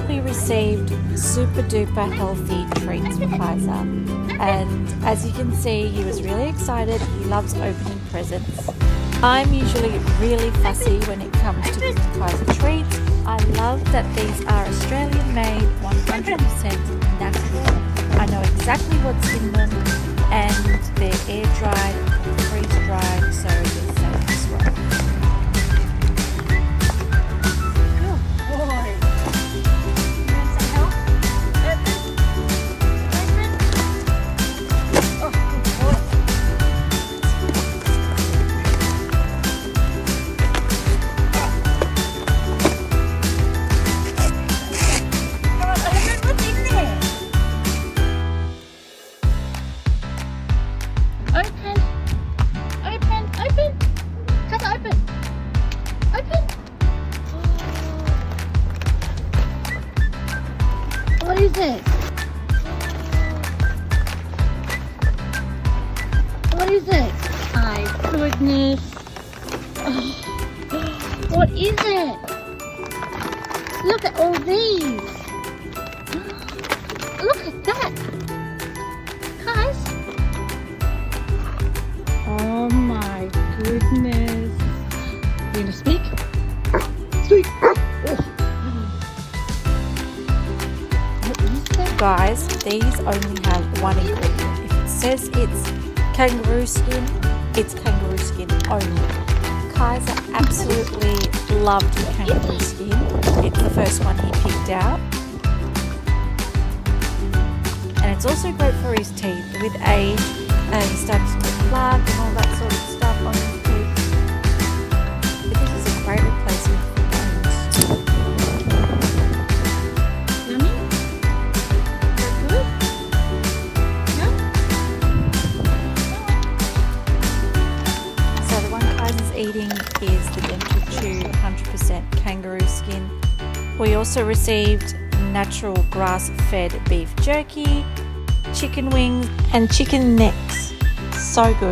We received super duper healthy treats for Kaiser, and as you can see, he was really excited. He loves opening presents. I'm usually really fussy when it comes to giving Kaiser treats. I love that these are Australian made, 100% natural. I know exactly what's in them, and they're air dried, freeze dried, so they're safe as well. What is it? What is it? My goodness. Oh, what is it? Look at all these. Look at that. Guys. Oh my goodness. You gonna speak? Speak. Guys, these only have one ingredient. If it says it's kangaroo skin, it's kangaroo skin only. Kaiser absolutely loved the kangaroo skin. It's the first one he picked out. And it's also great for his teeth. With age, he starts to get plaque and all that sort of stuff on his teeth. But this is a great replacement for bones. Eating is the Dental Chew 100% kangaroo skin. We also received natural grass-fed beef jerky, chicken wings and chicken necks. So good.